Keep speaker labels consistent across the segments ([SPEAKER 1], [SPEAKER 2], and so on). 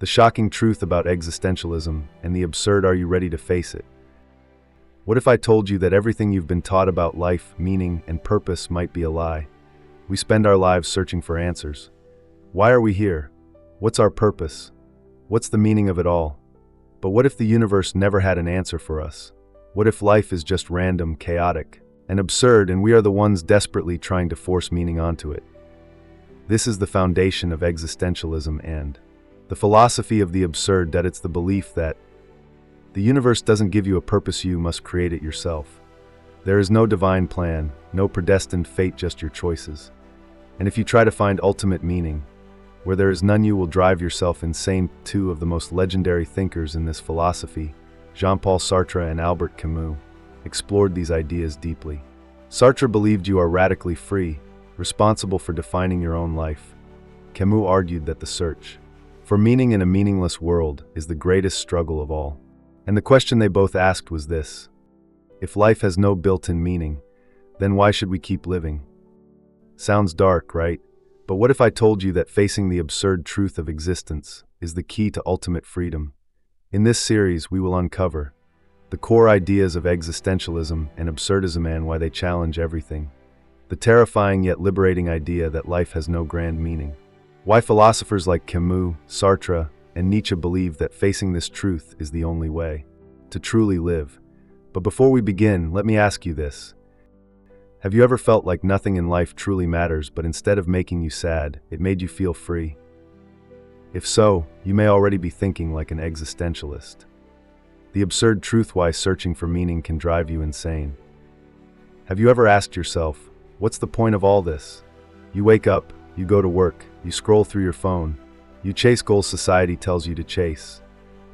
[SPEAKER 1] The shocking truth about existentialism and the absurd. Are you ready to face it? What if I told you that everything you've been taught about life, meaning, and purpose might be a lie? We spend our lives searching for answers. Why are we here? What's our purpose? What's the meaning of it all? But what if the universe never had an answer for us? What if life is just random, chaotic, and absurd, and we are the ones desperately trying to force meaning onto it? This is the foundation of existentialism and the philosophy of the absurd, that it's the belief that the universe doesn't give you a purpose, you must create it yourself. There is no divine plan, no predestined fate, just your choices. And if you try to find ultimate meaning, where there is none, you will drive yourself insane. Two of the most legendary thinkers in this philosophy, Jean-Paul Sartre and Albert Camus, explored these ideas deeply. Sartre believed you are radically free, responsible for defining your own life. Camus argued that the search for meaning in a meaningless world is the greatest struggle of all. And the question they both asked was this: if life has no built-in meaning, then why should we keep living? Sounds dark, right? But what if I told you that facing the absurd truth of existence is the key to ultimate freedom? In this series, we will uncover the core ideas of existentialism and absurdism and why they challenge everything. The terrifying yet liberating idea that life has no grand meaning. Why philosophers like Camus, Sartre, and Nietzsche believe that facing this truth is the only way to truly live. But before we begin, let me ask you this. Have you ever felt like nothing in life truly matters, but instead of making you sad, it made you feel free? If so, you may already be thinking like an existentialist. The absurd truth why searching for meaning can drive you insane. Have you ever asked yourself, what's the point of all this? You wake up, you go to work, you scroll through your phone, you chase goals society tells you to chase.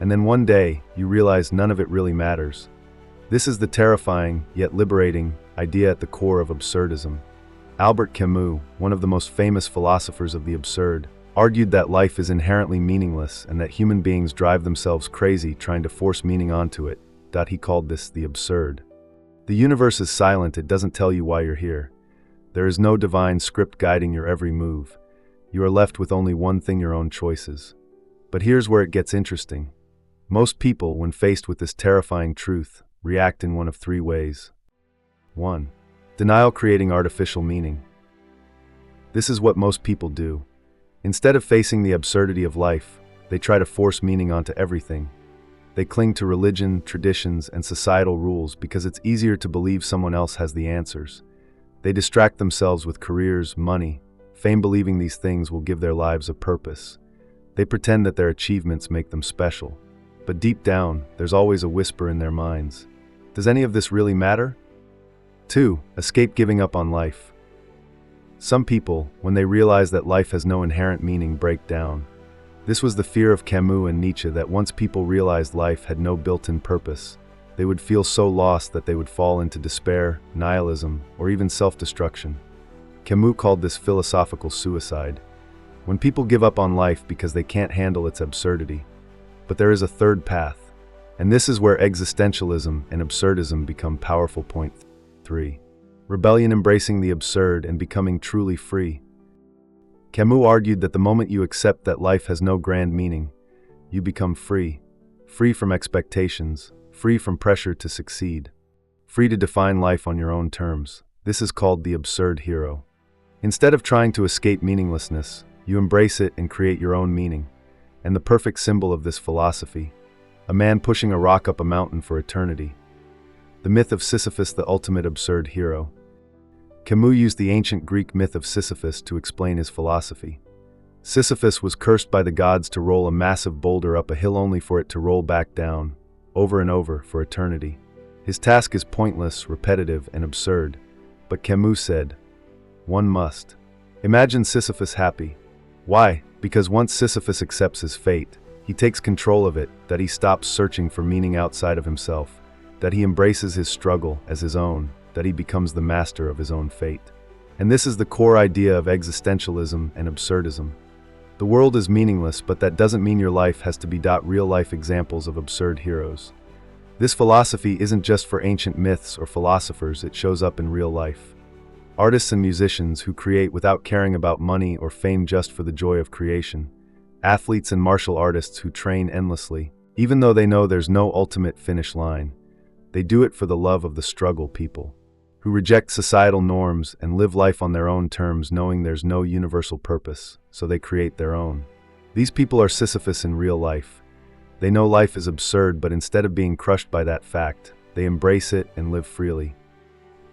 [SPEAKER 1] And then one day, you realize none of it really matters. This is the terrifying, yet liberating, idea at the core of absurdism. Albert Camus, one of the most famous philosophers of the absurd, argued that life is inherently meaningless and that human beings drive themselves crazy trying to force meaning onto it. He called this the absurd. The universe is silent, it doesn't tell you why you're here. There is no divine script guiding your every move. You are left with only one thing: your own choices. But here's where it gets interesting. Most people, when faced with this terrifying truth, react in one of three ways. 1. Denial, creating artificial meaning. This is what most people do. Instead of facing the absurdity of life, they try to force meaning onto everything. They cling to religion, traditions, and societal rules because it's easier to believe someone else has the answers. They distract themselves with careers, money, fame, believing these things will give their lives a purpose. They pretend that their achievements make them special. But deep down, there's always a whisper in their minds. Does any of this really matter? 2. Escape, giving up on life. Some people, when they realize that life has no inherent meaning, break down. This was the fear of Camus and Nietzsche, that once people realized life had no built-in purpose, they would feel so lost that they would fall into despair, nihilism, or even self-destruction. Camus called this philosophical suicide, when people give up on life because they can't handle its absurdity. But there is a third path, and this is where existentialism and absurdism become powerful. Point 3. Rebellion, embracing the absurd and becoming truly free. Camus argued that the moment you accept that life has no grand meaning, you become free. Free from expectations, free from pressure to succeed, free to define life on your own terms. This is called the absurd hero. Instead of trying to escape meaninglessness, you embrace it and create your own meaning. And the perfect symbol of this philosophy, a man pushing a rock up a mountain for eternity. The myth of Sisyphus, the ultimate absurd hero. Camus used the ancient Greek myth of Sisyphus to explain his philosophy. Sisyphus was cursed by the gods to roll a massive boulder up a hill only for it to roll back down, over and over, for eternity. His task is pointless, repetitive, and absurd. But Camus said, one must. Imagine Sisyphus happy. Why? Because once Sisyphus accepts his fate, he takes control of it, that he stops searching for meaning outside of himself, that he embraces his struggle as his own, that he becomes the master of his own fate. And this is the core idea of existentialism and absurdism. The world is meaningless, but that doesn't mean your life has to be real-life examples of absurd heroes. This philosophy isn't just for ancient myths or philosophers, it shows up in real life. Artists and musicians who create without caring about money or fame, just for the joy of creation. Athletes and martial artists who train endlessly, even though they know there's no ultimate finish line. They do it for the love of the struggle. People who reject societal norms and live life on their own terms, knowing there's no universal purpose, so they create their own. These people are Sisyphus in real life. They know life is absurd, but instead of being crushed by that fact, they embrace it and live freely.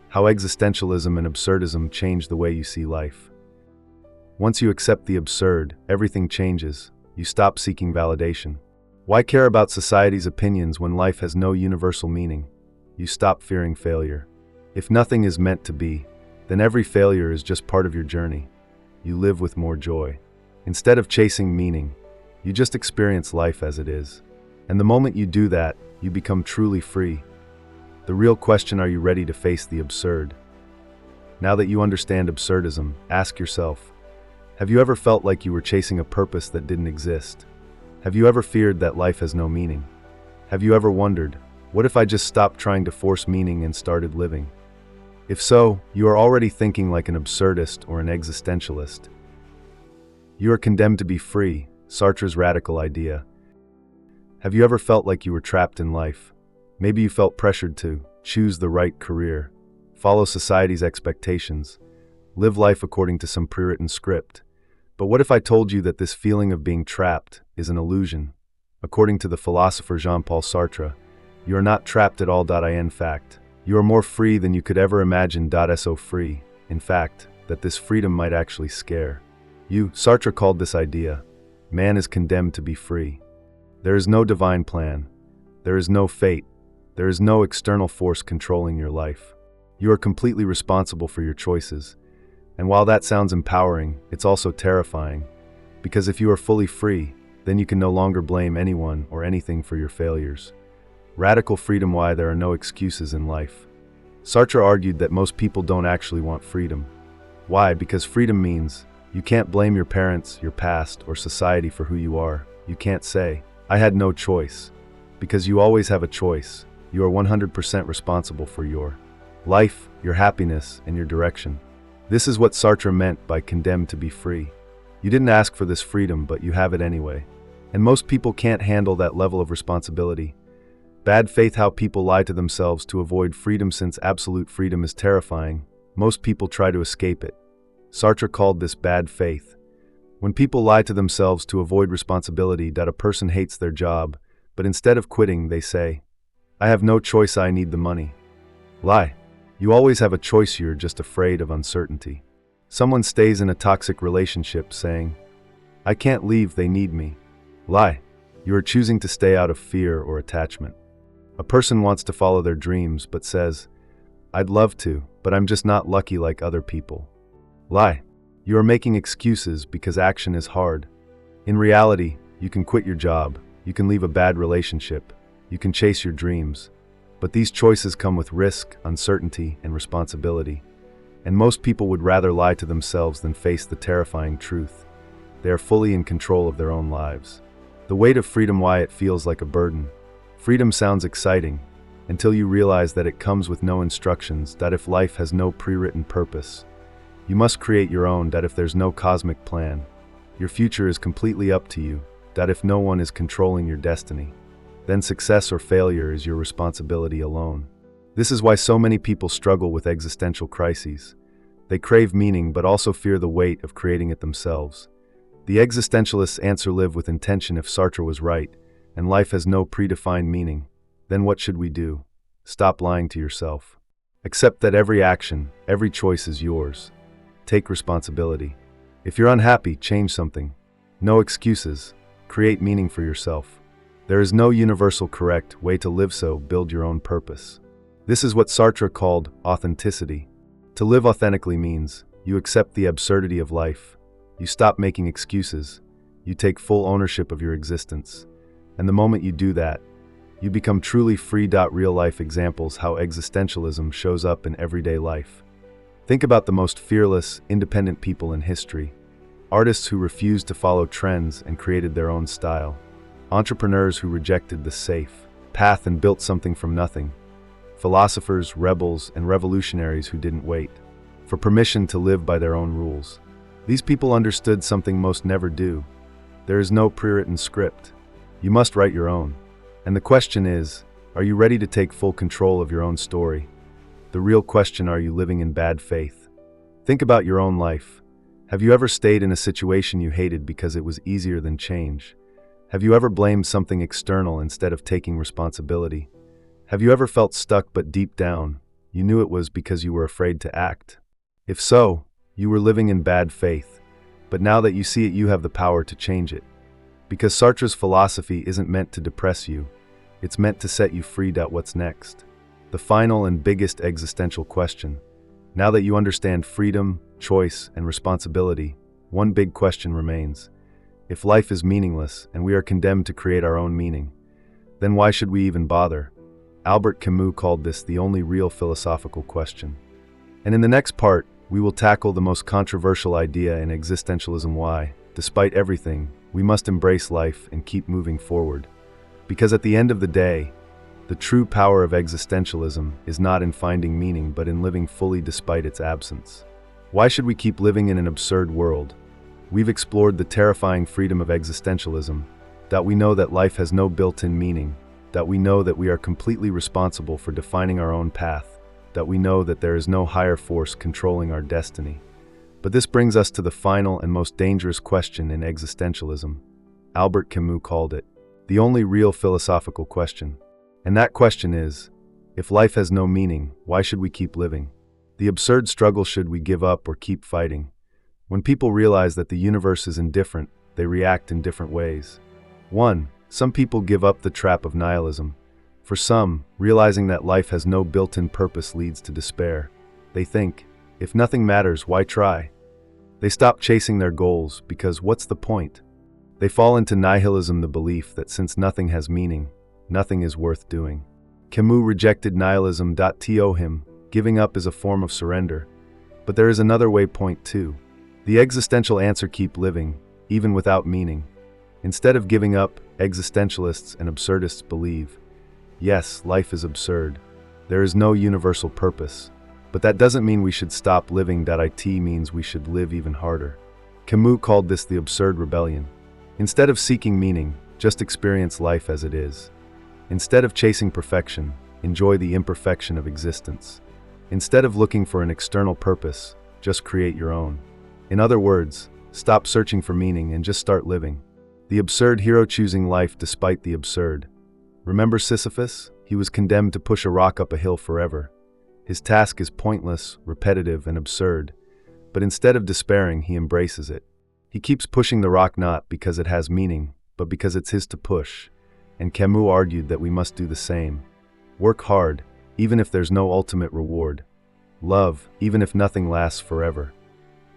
[SPEAKER 1] How existentialism and absurdism change the way you see life. Once you accept the absurd, everything changes. You stop seeking validation. Why care about society's opinions when life has no universal meaning? You stop fearing failure. If nothing is meant to be, then every failure is just part of your journey. You live with more joy. Instead of chasing meaning, you just experience life as it is. And the moment you do that, you become truly free. The real question: are you ready to face the absurd? Now that you understand absurdism, ask yourself, have you ever felt like you were chasing a purpose that didn't exist? Have you ever feared that life has no meaning? Have you ever wondered, what if I just stopped trying to force meaning and started living? If so, you are already thinking like an absurdist or an existentialist. You are condemned to be free, Sartre's radical idea. Have you ever felt like you were trapped in life? Maybe you felt pressured to choose the right career, follow society's expectations, live life according to some pre-written script. But what if I told you that this feeling of being trapped is an illusion? According to the philosopher Jean-Paul Sartre, you are not trapped at all. In fact, you are more free than you could ever imagine. So free, in fact, that this freedom might actually scare you. Sartre called this idea, man is condemned to be free. There is no divine plan. There is no fate. There is no external force controlling your life. You are completely responsible for your choices. And while that sounds empowering, it's also terrifying. Because if you are fully free, then you can no longer blame anyone or anything for your failures. Radical freedom. Why there are no excuses in life. Sartre argued that most people don't actually want freedom. Why? Because freedom means you can't blame your parents, your past, or society for who you are. You can't say, I had no choice. Because you always have a choice. You are 100% responsible for your life, your happiness, and your direction. This is what Sartre meant by condemned to be free. You didn't ask for this freedom, but you have it anyway. And most people can't handle that level of responsibility. Bad faith. How people lie to themselves to avoid freedom. Since absolute freedom is terrifying, most people try to escape it. Sartre called this bad faith. When people lie to themselves to avoid responsibility, a person hates their job, but instead of quitting, they say, I have no choice, I need the money. Lie. You always have a choice, you're just afraid of uncertainty. Someone stays in a toxic relationship saying, I can't leave, they need me. Lie. You are choosing to stay out of fear or attachment. A person wants to follow their dreams but says, I'd love to, but I'm just not lucky like other people. Lie. You are making excuses because action is hard. In reality, you can quit your job, you can leave a bad relationship, you can chase your dreams. But these choices come with risk, uncertainty, and responsibility. And most people would rather lie to themselves than face the terrifying truth. They are fully in control of their own lives. The weight of freedom. Why it feels like a burden. Freedom sounds exciting, until you realize that it comes with no instructions, that if life has no pre-written purpose, you must create your own, that if there's no cosmic plan, your future is completely up to you, that if no one is controlling your destiny, then success or failure is your responsibility alone. This is why so many people struggle with existential crises. They crave meaning but also fear the weight of creating it themselves. The existentialists answer, live with intention. If Sartre was right, and life has no predefined meaning, then what should we do? Stop lying to yourself. Accept that every action, every choice is yours. Take responsibility. If you're unhappy, change something. No excuses. Create meaning for yourself. There is no universal correct way to live, so build your own purpose. This is what Sartre called authenticity. To live authentically means you accept the absurdity of life. You stop making excuses. You take full ownership of your existence. And the moment you do that, you become truly free. Real-life examples how existentialism shows up in everyday life. Think about the most fearless, independent people in history. Artists who refused to follow trends and created their own style. Entrepreneurs who rejected the safe path and built something from nothing. Philosophers, rebels, and revolutionaries who didn't wait for permission to live by their own rules. These people understood something most never do. There is no pre-written script. You must write your own. And the question is, are you ready to take full control of your own story? The real question, are you living in bad faith? Think about your own life. Have you ever stayed in a situation you hated because it was easier than change? Have you ever blamed something external instead of taking responsibility? Have you ever felt stuck but deep down, you knew it was because you were afraid to act? If so, you were living in bad faith. But now that you see it, you have the power to change it. Because Sartre's philosophy isn't meant to depress you. It's meant to set you free. What's next? The final and biggest existential question. Now that you understand freedom, choice, and responsibility, one big question remains. If life is meaningless and we are condemned to create our own meaning, then why should we even bother? Albert Camus called this the only real philosophical question. And in the next part, we will tackle the most controversial idea in existentialism: why, despite everything, we must embrace life and keep moving forward. Because at the end of the day, the true power of existentialism is not in finding meaning but in living fully despite its absence. Why should we keep living in an absurd world? We've explored the terrifying freedom of existentialism, that we know that life has no built-in meaning, that we know that we are completely responsible for defining our own path, that we know that there is no higher force controlling our destiny. But this brings us to the final and most dangerous question in existentialism. Albert Camus called it the only real philosophical question. And that question is, if life has no meaning, why should we keep living? The absurd struggle: should we give up or keep fighting? When people realize that the universe is indifferent, they react in different ways. 1. Some people give up the trap of nihilism. For some, realizing that life has no built-in purpose leads to despair. They think, if nothing matters, why try? They stop chasing their goals because what's the point? They fall into nihilism, the belief that since nothing has meaning, nothing is worth doing. Camus rejected nihilism. To him, giving up is a form of surrender. But there is another way. Point 2. The existential answer: keep living, even without meaning. Instead of giving up, existentialists and absurdists believe, yes, life is absurd. There is no universal purpose. But that doesn't mean we should stop living. It means we should live even harder. Camus called this the absurd rebellion. Instead of seeking meaning, just experience life as it is. Instead of chasing perfection, enjoy the imperfection of existence. Instead of looking for an external purpose, just create your own. In other words, stop searching for meaning and just start living. The absurd hero choosing life despite the absurd. Remember Sisyphus? He was condemned to push a rock up a hill forever. His task is pointless, repetitive, and absurd. But instead of despairing, he embraces it. He keeps pushing the rock not because it has meaning, but because it's his to push. And Camus argued that we must do the same. Work hard, even if there's no ultimate reward. Love, even if nothing lasts forever.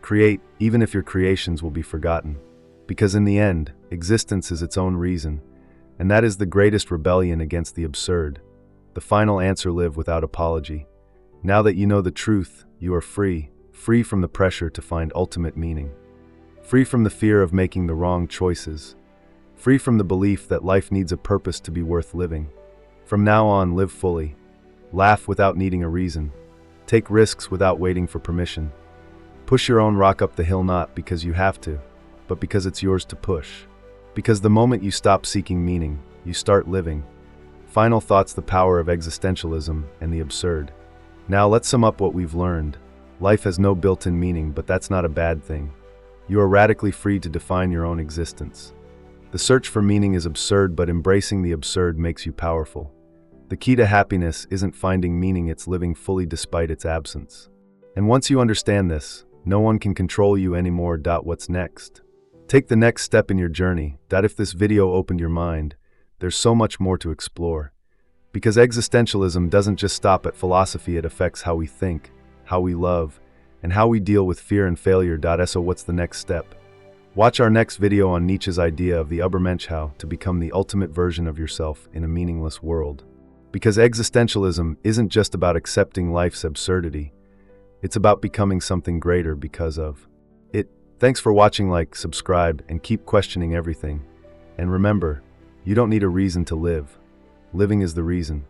[SPEAKER 1] Create, even if your creations will be forgotten. Because in the end, existence is its own reason, and that is the greatest rebellion against the absurd. The final answer: live without apology. Now that you know the truth, you are free, free from the pressure to find ultimate meaning. Free from the fear of making the wrong choices. Free from the belief that life needs a purpose to be worth living. From now on, live fully. Laugh without needing a reason. Take risks without waiting for permission. Push your own rock up the hill not because you have to, but because it's yours to push. Because the moment you stop seeking meaning, you start living. Final thoughts: the power of existentialism and the absurd. Now let's sum up what we've learned. Life has no built-in meaning, but that's not a bad thing. You are radically free to define your own existence. The search for meaning is absurd, but embracing the absurd makes you powerful. The key to happiness isn't finding meaning, it's living fully despite its absence. And once you understand this, no one can control you anymore. What's next? Take the next step in your journey. If this video opened your mind, there's so much more to explore. Because existentialism doesn't just stop at philosophy, it affects how we think, how we love, and how we deal with fear and failure. So what's the next step? Watch our next video on Nietzsche's idea of the Übermensch, how to become the ultimate version of yourself in a meaningless world. Because existentialism isn't just about accepting life's absurdity, it's about becoming something greater because of it. Thanks for watching. Like, subscribe, and keep questioning everything. And remember, you don't need a reason to live. Living is the reason.